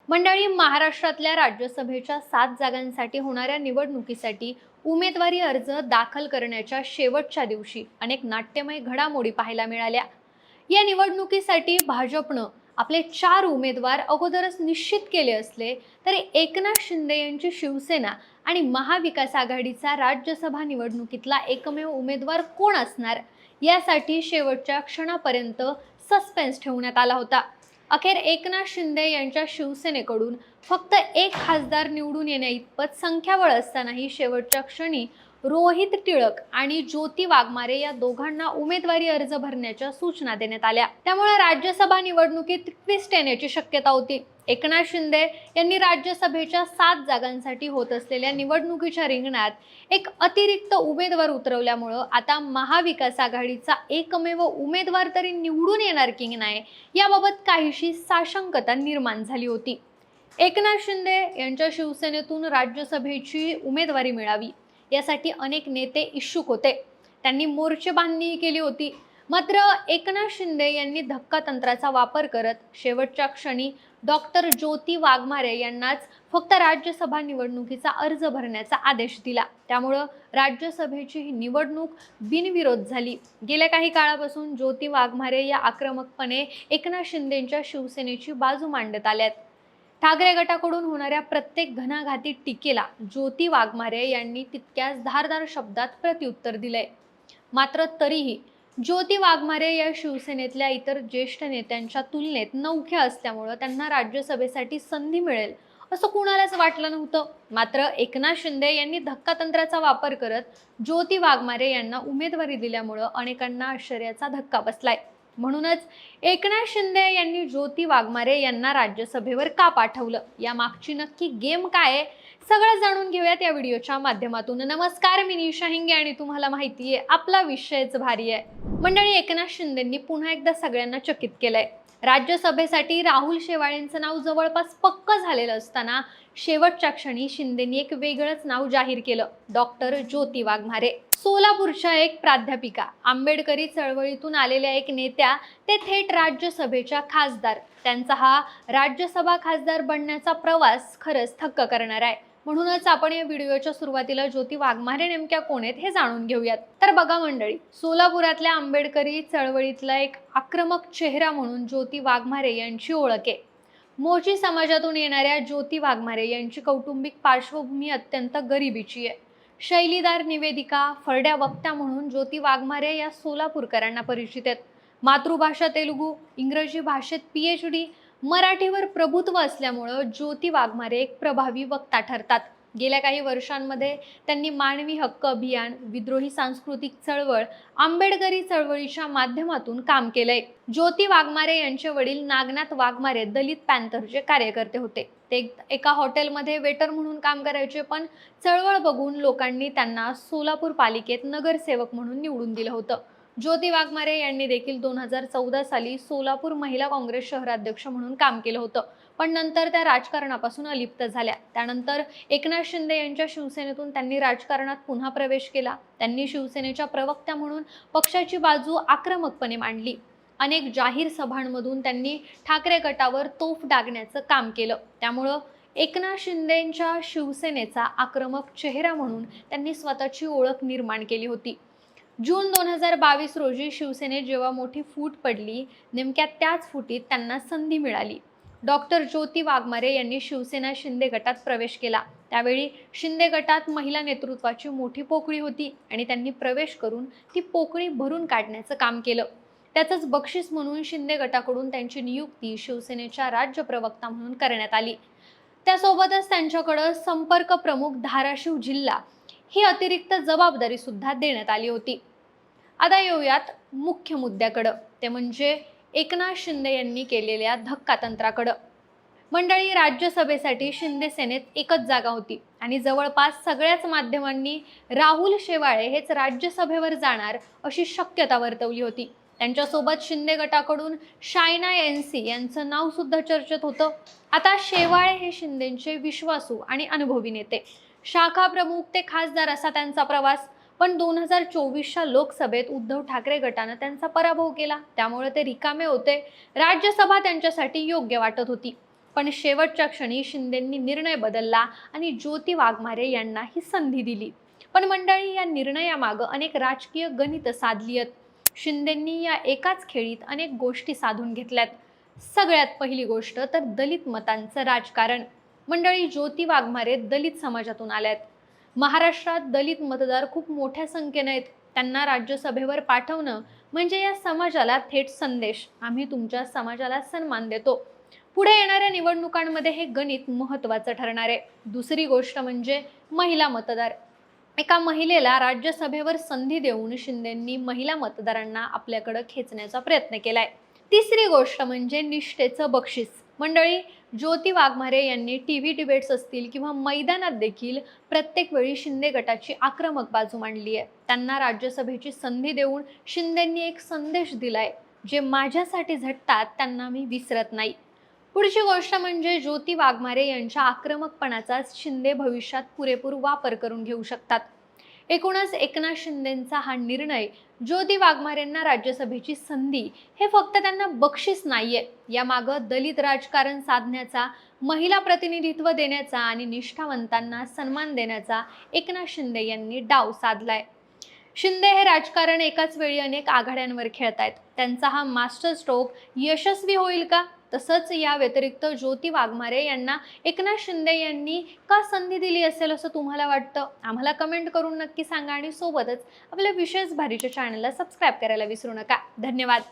मंडळी, महाराष्ट्रातल्या राज्यसभेच्या 7 जागांसाठी होणाऱ्या निवडणुकीसाठी उमेदवारी अर्ज दाखल करण्याच्या शेवटच्या दिवशी अनेक नाट्यमय घडामोडी पाहायला मिळाल्या. या निवडणुकीसाठी भाजपनं आपले 4 उमेदवार अगोदरच निश्चित केले असले तरी एकनाथ शिंदे यांची शिवसेना आणि महाविकास आघाडीचा राज्यसभा निवडणुकीतला एकमेव उमेदवार कोण असणार यासाठी शेवटच्या क्षणापर्यंत सस्पेन्स ठेवण्यात आला होता. अखेर एकनाथ शिंदे यांच्या शिवसेनेकडून फक्त एक खासदार निवडून येण्याइतपत संख्याबळ असतानाही शेवटच्या क्षणी रोहित टिळक आणि ज्योती वाघमारे या दोघांना उमेदवारी अर्ज भरण्याच्या सूचना देण्यात आल्या. त्यामुळे राज्यसभा निवडणुकीत ट्विस्ट येण्याची शक्यता होती. एकनाथ शिंदे यांनी राज्यसभेच्या 7 जागांसाठी होत असलेल्या निवडणुकीच्या रिंगणात एक अतिरिक्त उमेदवार उतरवल्यामुळे आता महाविकास आघाडीचा एकमेव उमेदवार तरी निवडून येणार की नाही याबाबत काहीशी साशंकता निर्माण झाली होती. एकनाथ शिंदे यांच्या शिवसेनेतून राज्यसभेची उमेदवारी मिळावी यासाठी अनेक नेते इच्छुक होते. त्यांनी मोर्चे बांधणी केली होती. मात्र एकनाथ शिंदे यांनी धक्कातंत्राचा वापर करत शेवटच्या क्षणी डॉक्टर ज्योती वाघमारे यांनाच फक्त राज्यसभा निवडणुकीचा अर्ज भरण्याचा आदेश दिला. त्यामुळं राज्यसभेची ही निवडणूक बिनविरोध झाली. गेल्या काही काळापासून ज्योती वाघमारे या आक्रमकपणे एकनाथ शिंदेंच्या शिवसेनेची बाजू मांडत आल्यात. ठाकरे गटाकडून होणाऱ्या प्रत्येक घणाघाती टीकेला ज्योती वाघमारे यांनी तितक्याच धारदार शब्दात प्रत्युत्तर दिलंय. मात्र तरीही ज्योती वाघमारे या शिवसेनेतल्या इतर ज्येष्ठ नेत्यांच्या तुलनेत नवख्या असल्यामुळे त्यांना राज्यसभेसाठी संधी मिळेल असं कुणालाच वाटलं नव्हतं. मात्र एकनाथ शिंदे यांनी धक्कातंत्राचा वापर करत ज्योती वाघमारे यांना उमेदवारी दिल्यामुळे अनेकांना आश्चर्याचा धक्का बसलाय. म्हणूनच एकनाथ शिंदे यांनी ज्योती वाघमारे यांना राज्यसभेवर का पाठवलं, या मागची नक्की गेम काय आहे सगळं जाणून घेऊयात या व्हिडिओच्या माध्यमातून. नमस्कार, मी निशा हिंगे आणि तुम्हाला माहिती आहे आपला विषयच भारी आहे. मंडळी, एकनाथ शिंदेंनी पुन्हा एकदा सगळ्यांना चकित केलंय. राज्यसभेसाठी राहुल शेवाळेंचं नाव जवळपास पक्क झालेलं असताना शेवटच्या क्षणी शिंदेंनी एक वेगळंच नाव जाहीर केलं, डॉक्टर ज्योती वाघमारे. सोलापूरच्या एक प्राध्यापिका, आंबेडकरी चळवळीतून आलेल्या एक नेत्या ते थेट राज्यसभेच्या खासदार, त्यांचा हा राज्यसभा खासदार बनण्याचा प्रवास खरंच थक्क करणार आहे. म्हणूनच आपण या व्हिडिओच्या सुरुवातीला ज्योती वाघमारे नेमक्या कोण आहेत हे जाणून घेऊयात. तर बघा मंडळी, सोलापुरातल्या आंबेडकरी चळवळीतला एक आक्रमक चेहरा म्हणून ज्योती वाघमारे यांची ओळख आहे. मोची समाजातून येणाऱ्या ज्योती वाघमारे यांची कौटुंबिक पार्श्वभूमी अत्यंत गरिबीची आहे. शैलीदार निवेदिका, फरड्या वक्त्या म्हणून ज्योती वाघमारे या सोलापूरकरांना परिचित आहेत. मातृभाषा तेलुगू, इंग्रजी भाषेत PhD, मराठीवर प्रभुत्व असल्यामुळं ज्योती वाघमारे एक प्रभावी वक्ता ठरतात. गेल्या काही वर्षांमध्ये त्यांनी मानवी हक्क अभियान, विद्रोही सांस्कृतिक चळवळ, आंबेडकरी चळवळीच्या माध्यमातून काम केलंय. ज्योती वाघमारे यांचे वडील नागनाथ वाघमारे दलित पॅन्थरचे कार्यकर्ते होते. ते एका हॉटेलमध्ये वेटर म्हणून काम करायचे, पण चळवळ बघून लोकांनी त्यांना सोलापूर पालिकेत नगरसेवक म्हणून निवडून दिलं होतं. ज्योती वाघमारे यांनी देखील 2014 साली सोलापूर महिला काँग्रेस शहराध्यक्ष म्हणून काम केलं होतं, पण नंतर त्या राजकारणापासून अलिप्त झाल्या. त्यानंतर एकनाथ शिंदे यांच्या शिवसेनेतून त्यांनी राजकारणात पुन्हा प्रवेश केला. त्यांनी शिवसेनेच्या प्रवक्त्या म्हणून पक्षाची बाजू आक्रमकपणे मांडली. अनेक जाहीर सभांमधून त्यांनी ठाकरे गटावर तोफ डागण्याचं काम केलं. त्यामुळं एकनाथ शिंदेंच्या शिवसेनेचा आक्रमक चेहरा म्हणून त्यांनी स्वतःची ओळख निर्माण केली होती. जून 2022 रोजी शिवसेनेत जेव्हा मोठी फूट पडली, नेमक्या त्याच फुटीत त्यांना संधी मिळाली. डॉक्टर ज्योती वाघमारे यांनी शिवसेना शिंदे गटात प्रवेश केला. त्यावेळी शिंदे गटात महिला नेतृत्वाची मोठी पोकळी होती आणि त्यांनी प्रवेश करून ती पोकळी भरून काढण्याचं काम केलं. त्याचंच बक्षीस म्हणून शिंदे गटाकडून त्यांची नियुक्ती शिवसेनेच्या राज्य प्रवक्ता म्हणून करण्यात आली. त्यासोबतच त्यांच्याकडे संपर्क प्रमुख धाराशिव जिल्हा ही अतिरिक्त जबाबदारी सुद्धा देण्यात आली होती. आता येऊयात मुख्य मुद्द्याकडं, ते म्हणजे एकनाथ शिंदे यांनी केलेल्या धक्कातंत्राकडं. मंडळी, राज्यसभेसाठी शिंदे सेनेत एकच जागा होती आणि जवळपास सगळ्याच माध्यमांनी राहुल शेवाळे हेच राज्यसभेवर जाणार अशी शक्यता वर्तवली होती. त्यांच्यासोबत शिंदे गटाकडून शायना NC यांचं नाव सुद्धा चर्चेत होतं. आता शेवाळे हे शिंदेंचे विश्वासू आणि अनुभवी नेते, शाखा प्रमुख ते खासदार असा त्यांचा प्रवास. पण 2024च्या लोकसभेत उद्धव ठाकरे गटानं त्यांचा पराभव केला. त्यामुळे ते रिकामे होते. राज्यसभा त्यांच्यासाठी योग्य वाटत होती. पण शेवटच्या क्षणी शिंदेंनी निर्णय बदलला आणि ज्योती वाघमारे यांना ही संधी दिली. पण मंडळी, या निर्णयामागं अनेक राजकीय गणितं साधली आहेत. शिंदेंनी या एकाच खेळीत अनेक गोष्टी साधून घेतल्यात. सगळ्यात पहिली गोष्ट तर दलित मतांचं राजकारण. मंडळी, ज्योती वाघमारे दलित समाजातून आल्यात. महाराष्ट्रात दलित मतदार खूप मोठ्या संख्येने आहेत. त्यांना राज्यसभेवर पाठवणं म्हणजे या समाजाला थेट संदेश, आम्ही तुमच्या समाजाला सन्मान देतो. पुढे येणाऱ्या निवडणुकांमध्ये हे गणित महत्त्वाचं ठरणार आहे. दुसरी गोष्ट म्हणजे महिला मतदार. एका महिलेला राज्यसभेवर संधी देऊन शिंदेंनी महिला मतदारांना आपल्याकडे खेचण्याचा प्रयत्न केलाय. तिसरी गोष्ट म्हणजे निष्ठेचं बक्षीस. मंडळी, ज्योती वाघमारे यांनी टीव्ही डिबेट्स असतील किंवा मैदानात देखील प्रत्येक वेळी शिंदे गटाची आक्रमक बाजू मांडली आहे. त्यांना राज्यसभेची संधी देऊन शिंदेंनी एक संदेश दिलाय, जे माझ्यासाठी झटतात त्यांना मी विसरत नाही. पुढची गोष्ट म्हणजे ज्योती वाघमारे यांच्या आक्रमकपणाचा शिंदे भविष्यात पुरेपूर वापर करून घेऊ शकतात. एकूणच एकनाथ शिंदेंचा हा निर्णय, ज्योती वाघमारेंना राज्यसभेची संधी, हे फक्त त्यांना बक्षीस नाहीये. यामागं दलित राजकारण साधण्याचा, महिला प्रतिनिधित्व देण्याचा आणि निष्ठावंतांना सन्मान देण्याचा एकनाथ शिंदे यांनी डाव साधलाय. शिंदे हे राजकारण एकाच वेळी अनेक आघाड्यांवर खेळतायत. त्यांचा हा मास्टर स्ट्रोक यशस्वी होईल का? तसंच या व्यतिरिक्त ज्योती वाघमारे यांना एकनाथ शिंदे यांनी का संधी दिली असेल असं तुम्हाला वाटतं? आम्हाला कमेंट करून नक्की सांगा आणि सोबतच आपल्या विशेष भारीच्या चॅनलला सबस्क्राईब करायला विसरू नका. धन्यवाद.